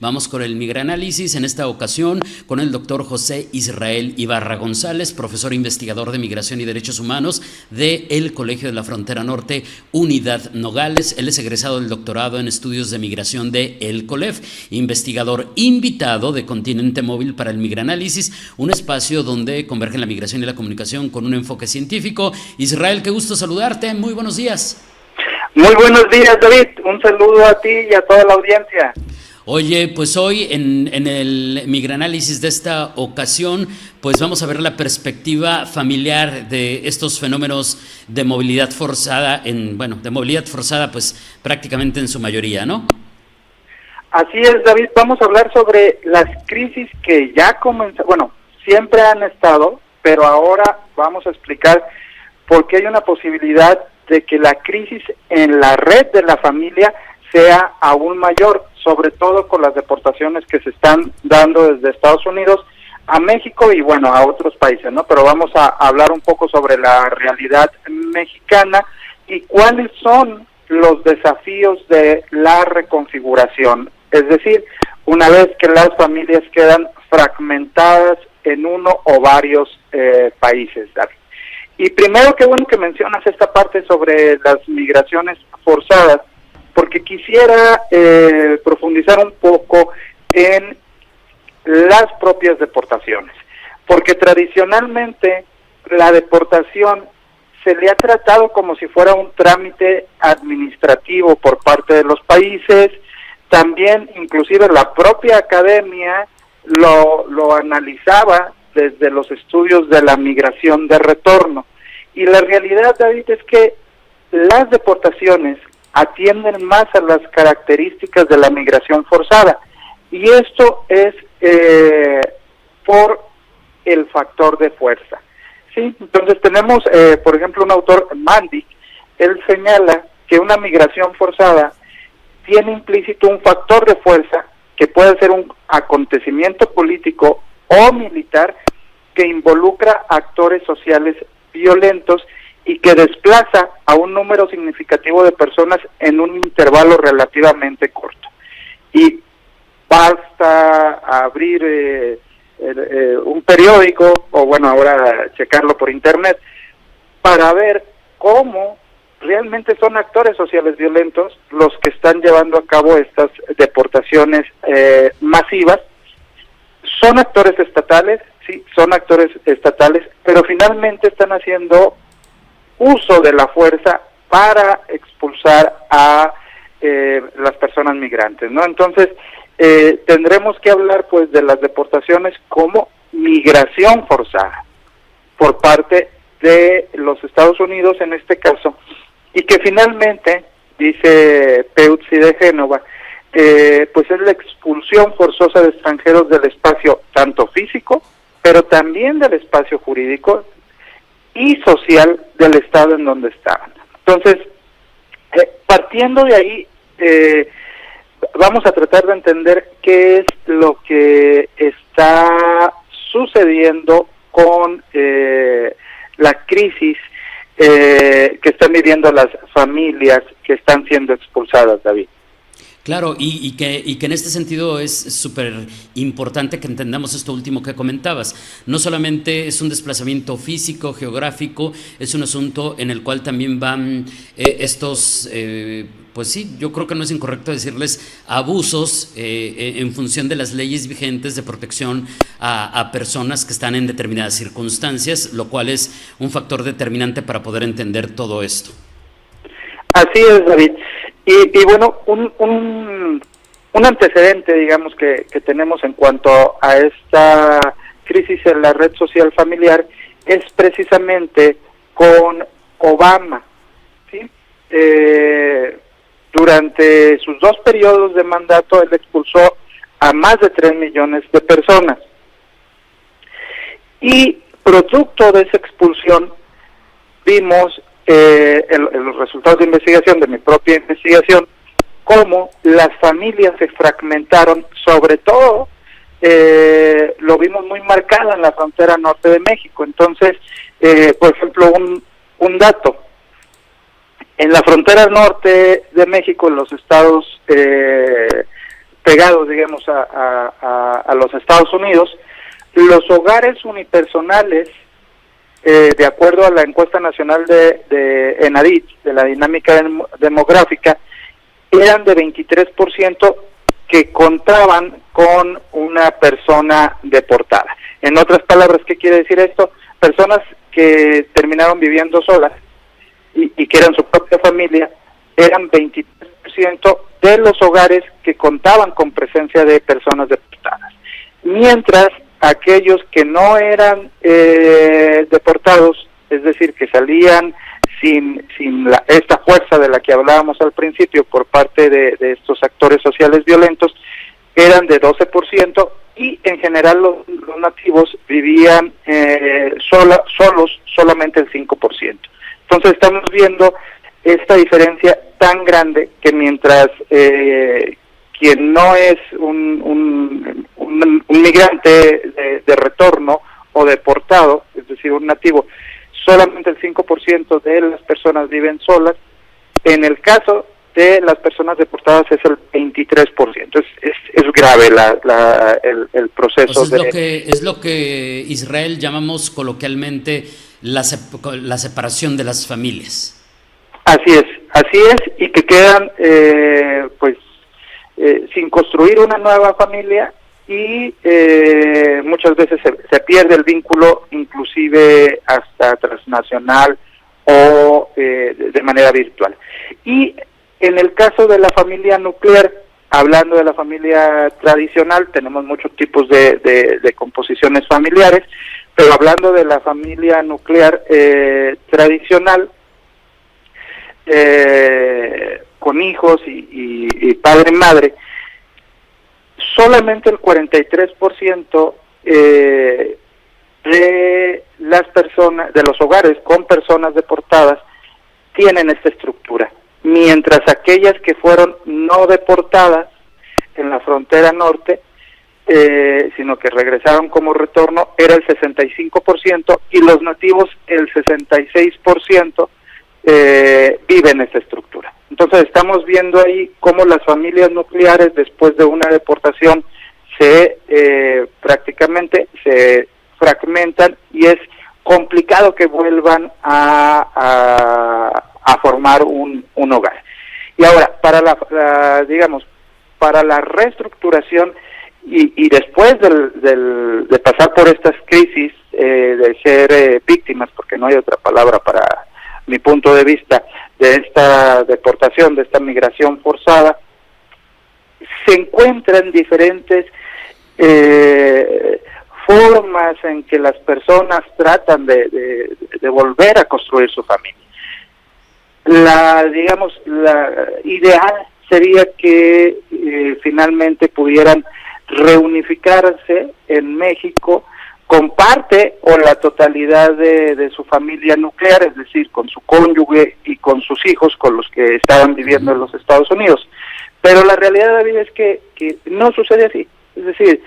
Vamos con el Migranálisis, en esta ocasión con el doctor José Israel Ibarra González, profesor investigador de Migración y Derechos Humanos del Colegio de la Frontera Norte, Unidad Nogales. Él es egresado del doctorado en Estudios de Migración de el COLEF, investigador invitado de Continente Móvil para el Migranálisis, un espacio donde convergen la migración y la comunicación con un enfoque científico. Israel, qué gusto saludarte, muy buenos días. Muy buenos días, David. Un saludo a ti y a toda la audiencia. Oye, pues hoy en el Migranálisis de esta ocasión, pues vamos a ver la perspectiva familiar de estos fenómenos de movilidad forzada, de movilidad forzada pues prácticamente en su mayoría, ¿no? Así es, David. Vamos a hablar sobre las crisis que ya comenzaron, siempre han estado, pero ahora vamos a explicar por qué hay una posibilidad de que la crisis en la red de la familia sea aún mayor, sobre todo con las deportaciones que se están dando desde Estados Unidos a México y a otros países, ¿no? Pero vamos a hablar un poco sobre la realidad mexicana y cuáles son los desafíos de la reconfiguración. Es decir, una vez que las familias quedan fragmentadas en uno o varios países, David. Y primero, qué bueno que mencionas esta parte sobre las migraciones forzadas, porque quisiera profundizar un poco en las propias deportaciones, porque tradicionalmente la deportación se le ha tratado como si fuera un trámite administrativo por parte de los países. También, inclusive la propia academia lo analizaba desde los estudios de la migración de retorno. Y la realidad, David, es que las deportaciones atienden más a las características de la migración forzada. Y esto es por el factor de fuerza. ¿Sí? Entonces tenemos, por ejemplo, un autor, Mandic, él señala que una migración forzada tiene implícito un factor de fuerza que puede ser un acontecimiento político o militar que involucra actores sociales violentos y que desplaza a un número significativo de personas en un intervalo relativamente corto. Y basta abrir un periódico, o ahora checarlo por internet, para ver cómo realmente son actores sociales violentos los que están llevando a cabo estas deportaciones masivas. Son actores estatales, sí, son actores estatales, pero finalmente están haciendo uso de la fuerza para expulsar a las personas migrantes, ¿no? Entonces, tendremos que hablar pues de las deportaciones como migración forzada por parte de los Estados Unidos en este caso, y que finalmente, dice Peuzzi de Génova, pues es la expulsión forzosa de extranjeros del espacio tanto físico, pero también del espacio jurídico y social del estado en donde estaban. Entonces, partiendo de ahí, vamos a tratar de entender qué es lo que está sucediendo con la crisis que están viviendo las familias que están siendo expulsadas, David. Claro, y que en este sentido es súper importante que entendamos esto último que comentabas. No solamente es un desplazamiento físico, geográfico, es un asunto en el cual también van estos, pues sí, yo creo que no es incorrecto decirles abusos en función de las leyes vigentes de protección a personas que están en determinadas circunstancias, lo cual es un factor determinante para poder entender todo esto. Así es, David. Y un antecedente, digamos, que tenemos en cuanto a esta crisis en la red social familiar es precisamente con Obama, ¿sí? Durante sus 2 periodos de mandato, él expulsó a más de 3 millones de personas. Y producto de esa expulsión, vimos los resultados de investigación, de mi propia investigación, cómo las familias se fragmentaron, sobre todo lo vimos muy marcado en la frontera norte de México. Entonces, por ejemplo, un dato, en la frontera norte de México, en los estados pegados, digamos, a los Estados Unidos. Los hogares unipersonales, de acuerdo a la encuesta nacional de ENADIT, de la dinámica demográfica, eran de 23% que contaban con una persona deportada. En otras palabras, ¿qué quiere decir esto? Personas que terminaron viviendo solas y que eran su propia familia, eran 23% de los hogares que contaban con presencia de personas deportadas. Mientras aquellos que no eran deportados, es decir, que salían sin esta fuerza de la que hablábamos al principio por parte de estos actores sociales violentos, eran de 12%, y en general los nativos vivían solamente el 5%. Entonces estamos viendo esta diferencia tan grande que mientras quien no es un migrante de retorno o deportado, es decir, un nativo, solamente el 5% de las personas viven solas. En el caso de las personas deportadas es el 23%. Es grave el proceso. Pues es lo que Israel llamamos coloquialmente la separación de las familias. Así es, y que quedan sin construir una nueva familia, y muchas veces se pierde el vínculo, inclusive hasta transnacional o de manera virtual. Y en el caso de la familia nuclear, hablando de la familia tradicional, tenemos muchos tipos de composiciones familiares, pero hablando de la familia nuclear tradicional, con hijos y padre y madre, solamente el 43% de las personas, de los hogares con personas deportadas, tienen esta estructura, mientras aquellas que fueron no deportadas en la frontera norte, sino que regresaron como retorno, era el 65%, y los nativos el 66% viven esta estructura. Entonces estamos viendo ahí cómo las familias nucleares, después de una deportación, prácticamente se fragmentan, y es complicado que vuelvan a formar un hogar. Y ahora, para para la reestructuración y después de pasar por estas crisis, de ser víctimas, porque no hay otra palabra para mi punto de vista, de esta deportación, de esta migración forzada, se encuentran diferentes formas en que las personas tratan de volver a construir su familia. La ideal sería que finalmente pudieran reunificarse en México con parte o la totalidad de su familia nuclear, es decir, con su cónyuge y con sus hijos, con los que estaban viviendo en los Estados Unidos. Pero la realidad, David, es que no sucede así. Es decir,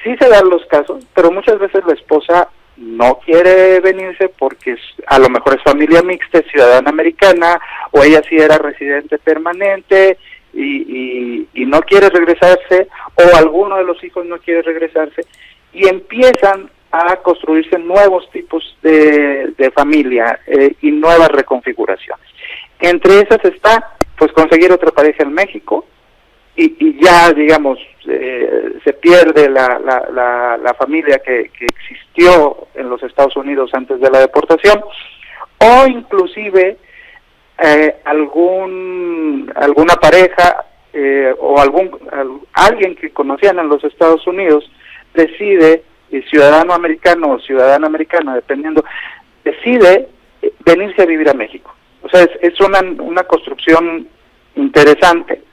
sí se dan los casos, pero muchas veces la esposa no quiere venirse porque a lo mejor es familia mixta, es ciudadana americana, o ella sí era residente permanente y no quiere regresarse, o alguno de los hijos no quiere regresarse, y empiezan a construirse nuevos tipos de familia y nuevas reconfiguraciones. Entre esas está pues conseguir otra pareja en México, y ya digamos se pierde la familia que existió en los Estados Unidos antes de la deportación, o inclusive alguna pareja o alguien que conocían en los Estados Unidos decide, ciudadano americano o ciudadana americana, dependiendo, decide venirse a vivir a México. O sea, es una construcción interesante.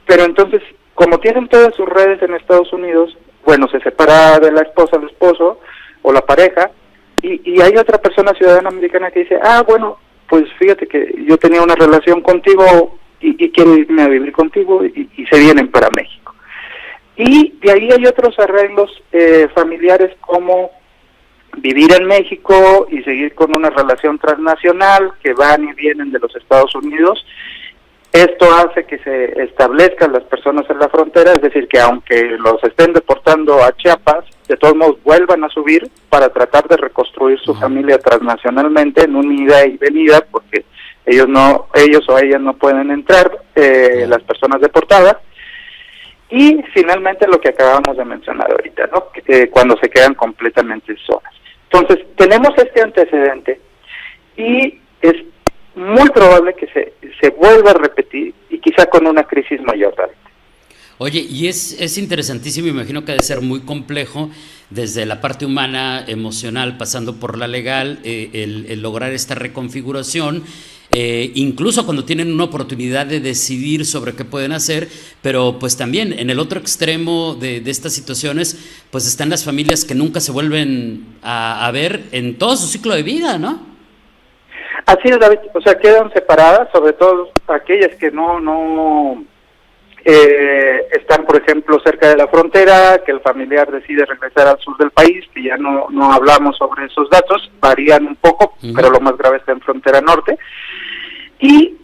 Pero entonces, como tienen todas sus redes en Estados Unidos, bueno, se separa de la esposa el esposo o la pareja, y hay otra persona ciudadana americana que dice, bueno, pues fíjate que yo tenía una relación contigo y quiero irme a vivir contigo, y se vienen para México. Y de ahí hay otros arreglos familiares, como vivir en México y seguir con una relación transnacional, que van y vienen de los Estados Unidos, Esto hace que se establezcan las personas en la frontera, es decir, que aunque los estén deportando a Chiapas, de todos modos vuelvan a subir para tratar de reconstruir su familia transnacionalmente en una ida y venida, porque ellos o ellas no pueden entrar, las personas deportadas. Y finalmente lo que acabamos de mencionar ahorita, ¿no? Cuando se quedan completamente solas. Entonces, tenemos este antecedente y es muy probable que se vuelva a repetir y quizá con una crisis mayor. Oye, y es interesantísimo, imagino que ha de ser muy complejo desde la parte humana, emocional, pasando por la legal, el lograr esta reconfiguración, incluso cuando tienen una oportunidad de decidir sobre qué pueden hacer, pero pues también en el otro extremo de estas situaciones, pues están las familias que nunca se vuelven a ver en todo su ciclo de vida, ¿no? Así es, David, o sea, quedan separadas, sobre todo aquellas que no están, por ejemplo, cerca de la frontera, que el familiar decide regresar al sur del país, que ya no hablamos sobre esos datos, varían un poco, pero lo más grave está en frontera norte. Y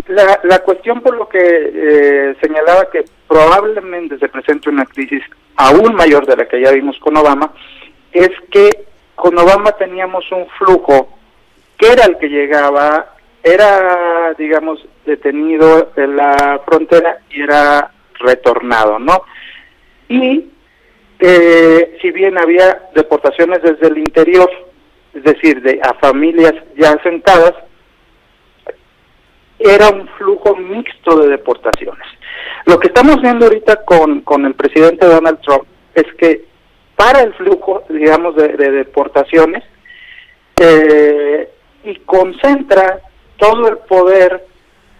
la cuestión, por lo que señalaba que probablemente se presente una crisis aún mayor de la que ya vimos con Obama, es que con Obama teníamos un flujo que era el que llegaba, era, digamos, detenido en la frontera y era retornado, ¿no? Y si bien había deportaciones desde el interior, es decir, a familias ya asentadas, era un flujo mixto de deportaciones. Lo que estamos viendo ahorita con el presidente Donald Trump es que para el flujo, digamos, de deportaciones, y concentra todo el poder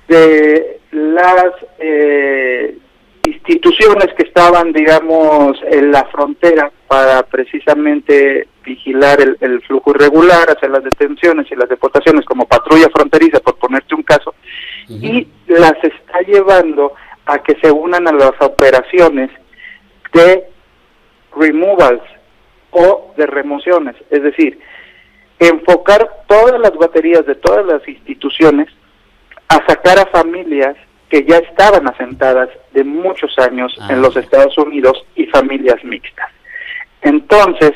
de las instituciones que estaban, digamos, en la frontera para precisamente vigilar el flujo irregular, hacer las detenciones y las deportaciones como patrulla fronteriza, por ponerte un caso, y las está llevando a que se unan a las operaciones de removals o de remociones, es decir, enfocar todas las baterías de todas las instituciones a sacar a familias que ya estaban asentadas de muchos años en los Estados Unidos y familias mixtas. Entonces,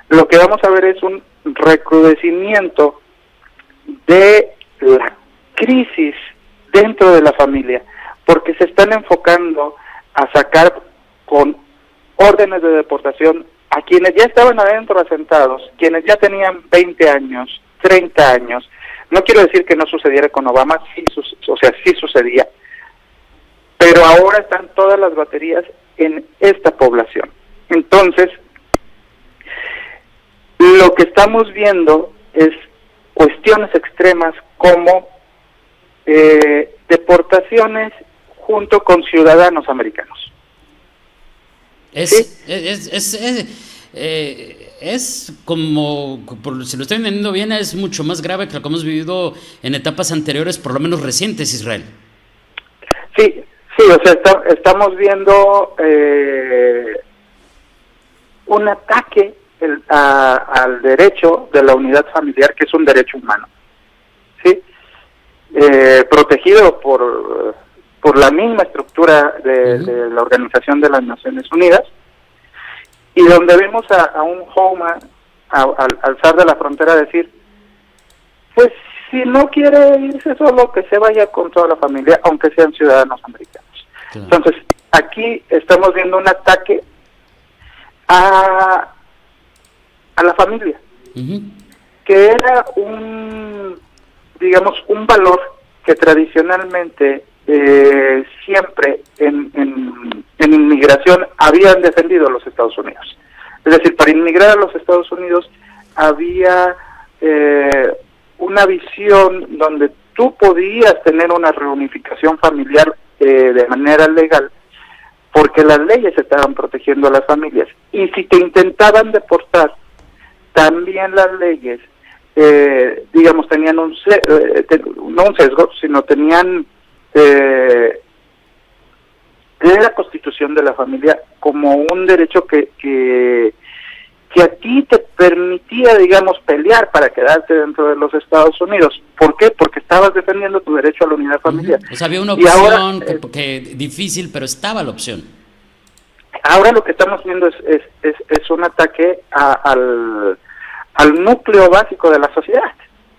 lo que vamos a ver es un recrudecimiento de la crisis dentro de la familia, porque se están enfocando a sacar con órdenes de deportación a quienes ya estaban adentro asentados, quienes ya tenían 20 años, 30 años. No quiero decir que no sucediera con Obama, sí sucedía, pero ahora están todas las baterías en esta población. Entonces, lo que estamos viendo es cuestiones extremas como deportaciones junto con ciudadanos americanos. Es como, si lo estoy entendiendo bien, es mucho más grave que lo que hemos vivido en etapas anteriores, por lo menos recientes, Israel. Sí, o sea, estamos viendo un ataque al derecho de la unidad familiar, que es un derecho humano, ¿sí? Protegido por la misma estructura de la Organización de las Naciones Unidas, y donde vemos a un Houma al zar de la frontera decir, pues si no quiere irse solo, que se vaya con toda la familia, aunque sean ciudadanos americanos. Claro. Entonces, aquí estamos viendo un ataque a la familia, que era un valor que tradicionalmente siempre en inmigración habían defendido los Estados Unidos. Es decir, para inmigrar a los Estados Unidos había una visión donde tú podías tener una reunificación familiar de manera legal, porque las leyes estaban protegiendo a las familias. Y si te intentaban deportar, también las leyes, tenían no un sesgo, sino tenían la constitución de la familia como un derecho que a ti te permitía, digamos, pelear para quedarte dentro de los Estados Unidos, ¿Por qué? Porque estabas defendiendo tu derecho a la unidad familiar. O sea, había una Y ahora, opción que difícil, pero estaba la opción. ahora lo que estamos viendo es un ataque al núcleo básico de la sociedad,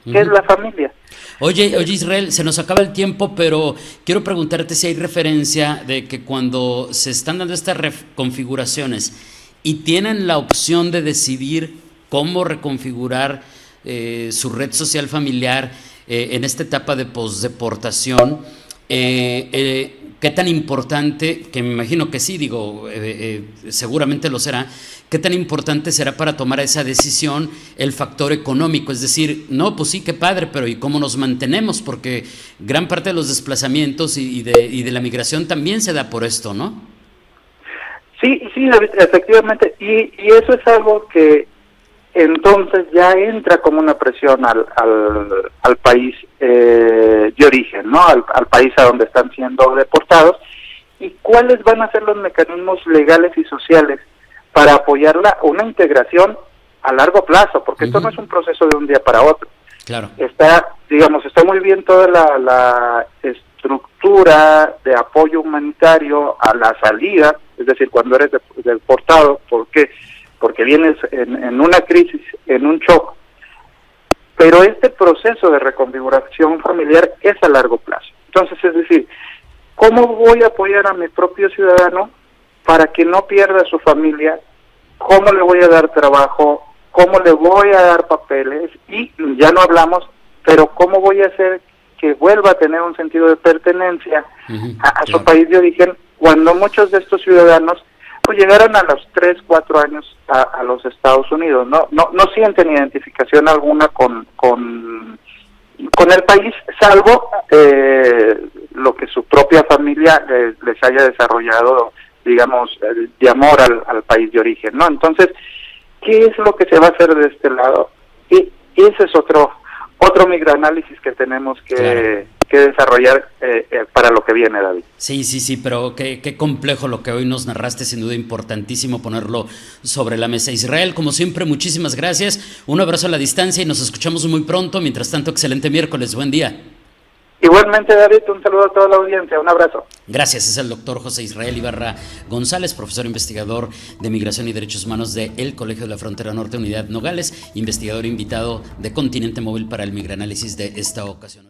que es la familia. Oye, Israel, se nos acaba el tiempo, pero quiero preguntarte si hay referencia de que cuando se están dando estas reconfiguraciones y tienen la opción de decidir cómo reconfigurar su red social familiar en esta etapa de posdeportación, qué tan importante, que me imagino que sí, digo, seguramente lo será, qué tan importante será para tomar esa decisión el factor económico, es decir, no, pues sí, qué padre, pero ¿y cómo nos mantenemos? Porque gran parte de los desplazamientos y de la migración también se da por esto, ¿no? Sí, David, efectivamente, y eso es algo que entonces ya entra como una presión al país de origen, ¿no? Al país a donde están siendo deportados, y cuáles van a ser los mecanismos legales y sociales para apoyar una integración a largo plazo, porque esto no es un proceso de un día para otro. Claro. Está muy bien toda la estructura de apoyo humanitario a la salida, es decir, cuando eres deportado, porque vienes en una crisis, en un shock, pero este proceso de reconfiguración familiar es a largo plazo. Entonces, es decir, ¿cómo voy a apoyar a mi propio ciudadano para que no pierda su familia? ¿Cómo le voy a dar trabajo? ¿Cómo le voy a dar papeles? Y ya no hablamos, pero ¿cómo voy a hacer que vuelva a tener un sentido de pertenencia a su país de origen, cuando muchos de estos ciudadanos pues llegaron a los 3, 4 años a los Estados Unidos, no sienten identificación alguna con el país, salvo lo que su propia familia les haya desarrollado, digamos, de amor al país de origen, ¿no? Entonces, ¿qué es lo que se va a hacer de este lado? Y ese es otro microanálisis que tenemos que desarrollar para lo que viene, David. Sí, pero qué complejo lo que hoy nos narraste, sin duda importantísimo ponerlo sobre la mesa. Israel, como siempre, muchísimas gracias, un abrazo a la distancia y nos escuchamos muy pronto. Mientras tanto, excelente miércoles, buen día. Igualmente, David, un saludo a toda la audiencia, un abrazo. Gracias, es el doctor José Israel Ibarra González, profesor investigador de Migración y Derechos Humanos del Colegio de la Frontera Norte, Unidad Nogales, investigador invitado de Continente Móvil para el migranálisis de esta ocasión.